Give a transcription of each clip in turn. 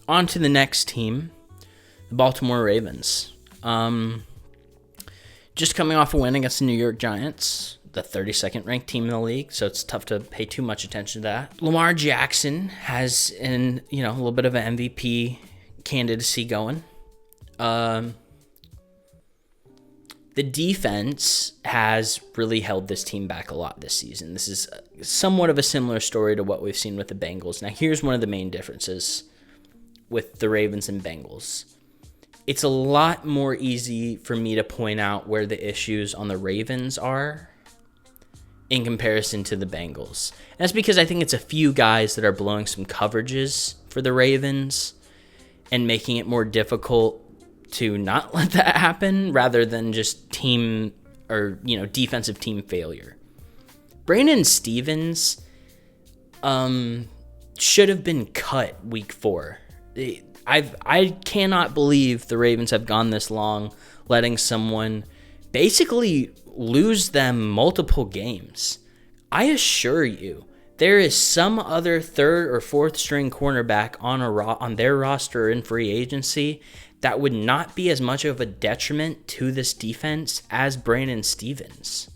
On to the next team, the Baltimore Ravens. Just coming off a win against the New York Giants, the 32nd ranked team in the league, so it's tough to pay too much attention to that. Lamar Jackson has a little bit of an MVP candidacy going. The defense has really held this team back a lot this season. This is somewhat of a similar story to what we've seen with the Bengals. Now, here's one of the main differences with the Ravens and Bengals. It's a lot more easy for me to point out where the issues on the Ravens are in comparison to the Bengals. And that's because I think it's a few guys that are blowing some coverages for the Ravens and making it more difficult to not let that happen rather than just team or, defensive team failure. Brandon Stevens should have been cut week 4. I cannot believe the Ravens have gone this long letting someone basically lose them multiple games. I assure you, there is some other third or fourth string cornerback on their roster in free agency that would not be as much of a detriment to this defense as Brandon Stevens.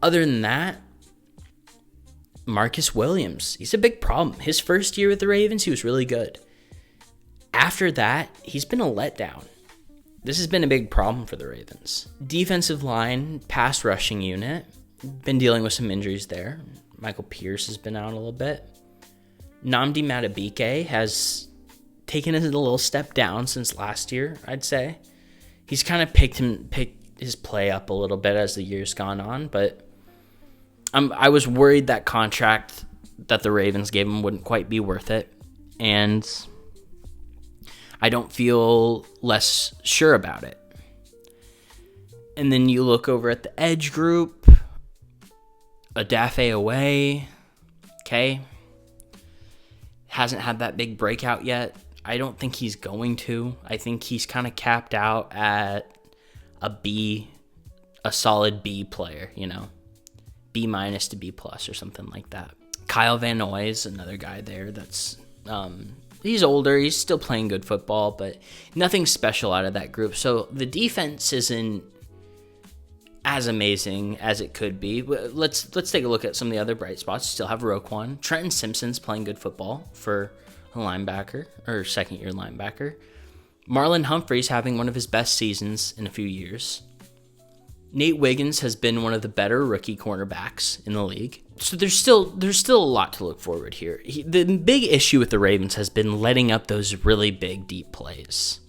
Other than that, Marcus Williams, he's a big problem. His first year with the Ravens, he was really good. After that, he's been a letdown. This has been a big problem for the Ravens. Defensive line, pass rushing unit, been dealing with some injuries there. Michael Pierce has been out a little bit. Nnamdi Madubuike has taken a little step down since last year, I'd say. He's kind of picked his play up a little bit as the year's gone on, but I was worried that contract that the Ravens gave him wouldn't quite be worth it, and I don't feel less sure about it. And then you look over at the edge group, Odafe Away, okay, hasn't had that big breakout yet. I don't think he's going to. I think he's kind of capped out at a solid B player, B- to B+ or something like that. Kyle Van Noy is another guy there that's, he's older, he's still playing good football, but nothing special out of that group. So the defense isn't as amazing as it could be. Let's take a look at some of the other bright spots. You still have Roquan. Trenton Simpson's playing good football for a linebacker, or second-year linebacker. Marlon Humphrey's having one of his best seasons in a few years. Nate Wiggins has been one of the better rookie cornerbacks in the league. So there's still a lot to look forward here. The big issue with the Ravens has been letting up those really big, deep plays.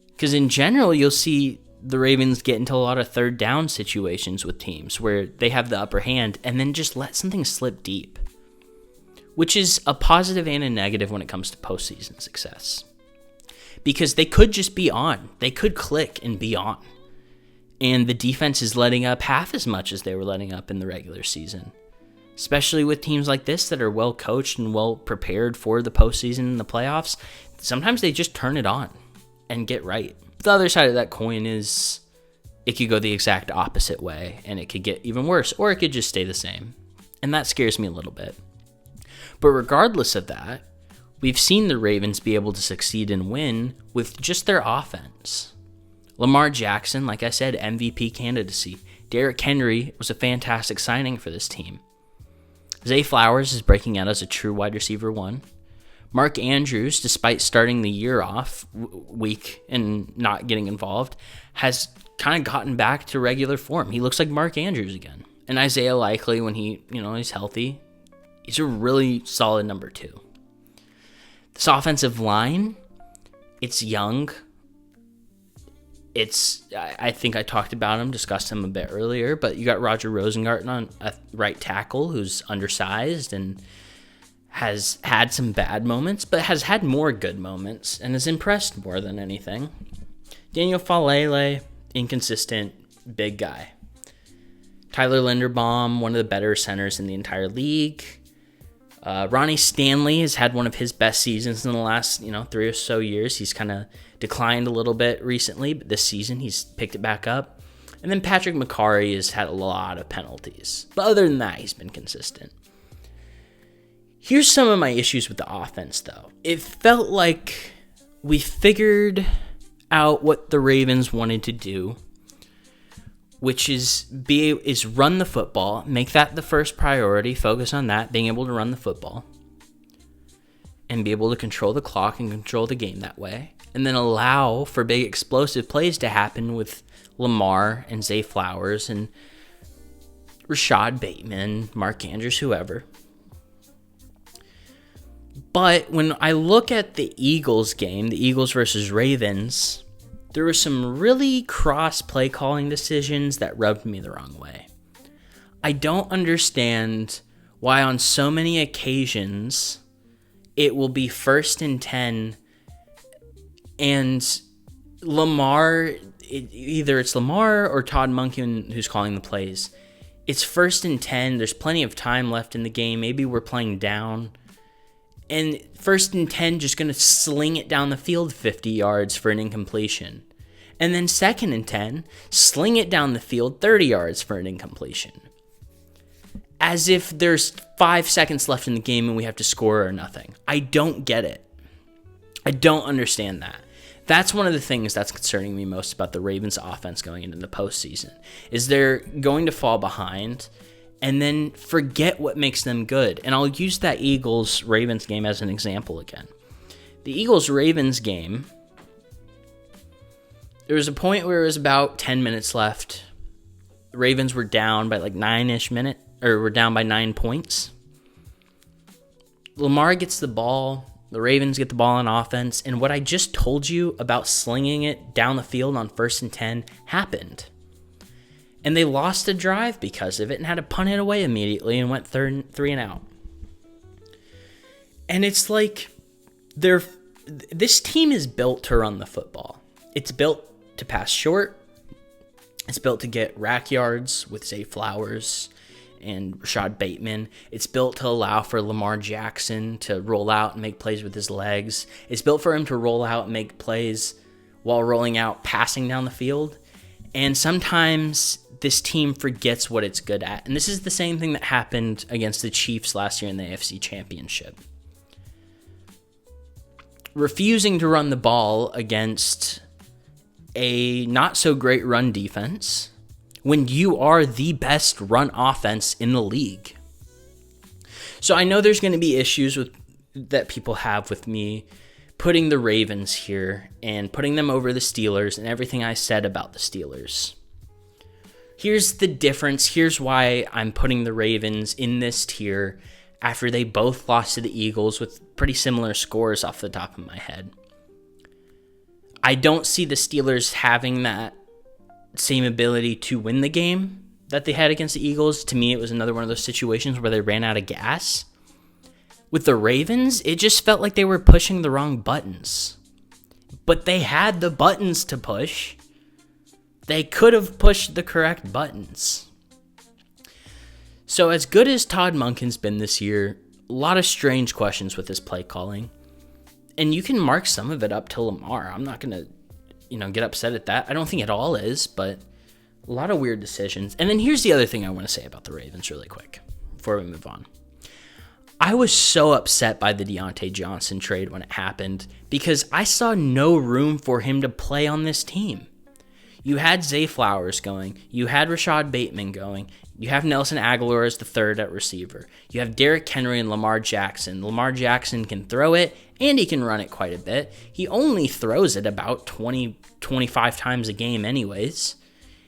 Because in general, you'll see the Ravens get into a lot of third down situations with teams where they have the upper hand and then just let something slip deep, which is a positive and a negative when it comes to postseason success. Because they could just be on. They could click and be on. And the defense is letting up half as much as they were letting up in the regular season. Especially with teams like this that are well coached and well prepared for the postseason and the playoffs. Sometimes they just turn it on and get right. The other side of that coin is it could go the exact opposite way and it could get even worse, or it could just stay the same. And that scares me a little bit. But regardless of that, we've seen the Ravens be able to succeed and win with just their offense. Lamar Jackson, like I said, MVP candidacy. Derrick Henry was a fantastic signing for this team. Zay Flowers is breaking out as a true wide receiver 1. Mark Andrews, despite starting the year off weak and not getting involved, has kind of gotten back to regular form. He looks like Mark Andrews again. And Isaiah Likely, when he's healthy, he's a really solid number 2. This offensive line, it's young. I think I talked about him, discussed him a bit earlier, but you got Roger Rosengarten on a right tackle who's undersized and has had some bad moments, but has had more good moments and has impressed more than anything. Daniel Falele, inconsistent, big guy. Tyler Linderbaum, one of the better centers in the entire league. Ronnie Stanley has had one of his best seasons in the last 3 or so years. He's kind of declined a little bit recently, but this season he's picked it back up. And then Patrick McCarry has had a lot of penalties. But other than that, he's been consistent. Here's some of my issues with the offense, though. It felt like we figured out what the Ravens wanted to do, which is run the football, make that the first priority, focus on that, being able to run the football, and be able to control the clock and control the game that way, and then allow for big explosive plays to happen with Lamar and Zay Flowers and Rashad Bateman, Mark Andrews, whoever. But when I look at the Eagles game, the Eagles versus Ravens, there were some really cross play calling decisions that rubbed me the wrong way. I don't understand why on so many occasions it will be 1st and 10 and Lamar, either it's Lamar or Todd Monken who's calling the plays. It's 1st and 10. There's plenty of time left in the game. Maybe we're playing down. And 1st and 10, just going to sling it down the field 50 yards for an incompletion. And then 2nd and 10, sling it down the field 30 yards for an incompletion. As if there's 5 seconds left in the game and we have to score or nothing. I don't get it. I don't understand that. That's one of the things that's concerning me most about the Ravens offense going into the postseason, is they're going to fall behind and then forget what makes them good. And I'll use that Eagles-Ravens game as an example again. The Eagles-Ravens game, there was a point where it was about 10 minutes left. The Ravens were down by like 9-ish minutes, or were down by 9 points. Lamar gets the ball. The Ravens get the ball on offense. And what I just told you about slinging it down the field on 1st and 10 happened. And they lost a drive because of it and had to punt it away immediately and went 3 and out. And it's like this team is built to run the football. It's built to pass short. It's built to get rack yards with Zay Flowers and Rashad Bateman. It's built to allow for Lamar Jackson to roll out and make plays with his legs. It's built for him to roll out and make plays while rolling out, passing down the field. And sometimes this team forgets what it's good at. And this is the same thing that happened against the Chiefs last year in the AFC Championship. Refusing to run the ball against a not-so-great run defense when you are the best run offense in the league. So I know there's going to be issues that people have with me putting the Ravens here and putting them over the Steelers and everything I said about the Steelers. Here's the difference. Here's why I'm putting the Ravens in this tier after they both lost to the Eagles with pretty similar scores off the top of my head. I don't see the Steelers having that same ability to win the game that they had against the Eagles. To me, it was another one of those situations where they ran out of gas. With the Ravens, it just felt like they were pushing the wrong buttons. But they had the buttons to push. They could have pushed the correct buttons. So as good as Todd Monken's been this year, a lot of strange questions with his play calling. And you can mark some of it up to Lamar. I'm not going to, get upset at that. I don't think it all is, but a lot of weird decisions. And then here's the other thing I want to say about the Ravens really quick before we move on. I was so upset by the Deontay Johnson trade when it happened because I saw no room for him to play on this team. You had Zay Flowers going. You had Rashad Bateman going. You have Nelson Aguilar as the third at receiver. You have Derrick Henry and Lamar Jackson. Lamar Jackson can throw it, and he can run it quite a bit. He only throws it about 20-25 times a game anyways.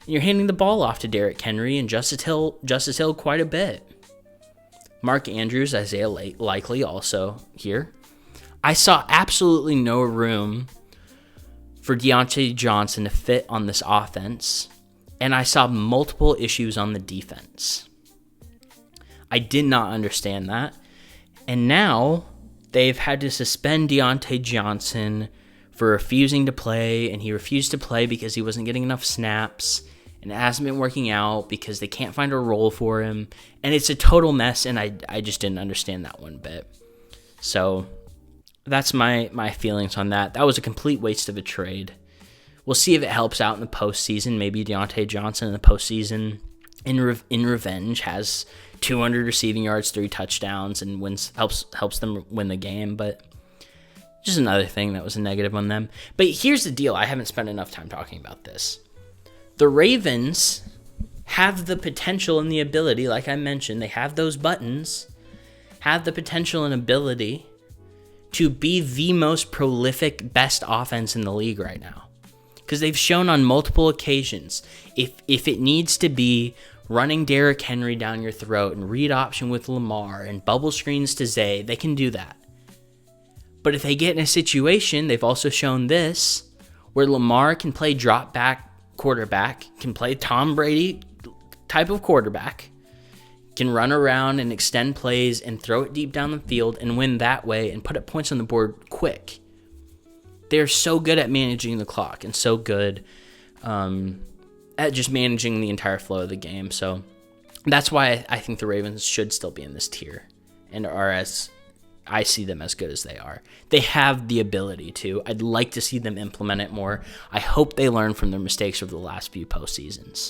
And you're handing the ball off to Derrick Henry and Justice Hill quite a bit. Mark Andrews, Isaiah Likely also here. I saw absolutely no room for Deontay Johnson to fit on this offense, and I saw multiple issues on the defense. I did not understand that, and now they've had to suspend Deontay Johnson for refusing to play, and he refused to play because he wasn't getting enough snaps, and it hasn't been working out because they can't find a role for him, and it's a total mess, and I just didn't understand that one bit. So that's my feelings on that. That was a complete waste of a trade. We'll see if it helps out in the postseason. Maybe Deontay Johnson in the postseason in revenge has 200 receiving yards, 3 touchdowns, and helps them win the game. But just another thing that was a negative on them. But here's the deal. I haven't spent enough time talking about this. The Ravens have the potential and the ability, like I mentioned, they have those buttons, have the potential and ability to be the most prolific, best offense in the league right now. Because they've shown on multiple occasions, if it needs to be running Derrick Henry down your throat and read option with Lamar and bubble screens to Zay, they can do that. But if they get in a situation, they've also shown this, where Lamar can play drop back quarterback, can play Tom Brady type of quarterback, can run around and extend plays and throw it deep down the field and win that way and put up points on the board quick. They're so good at managing the clock and so good at just managing the entire flow of the game. So that's why I think the Ravens should still be in this tier and are, as I see them, as good as they are. They have the ability to. I'd like to see them implement it more. I hope they learn from their mistakes over the last few postseasons.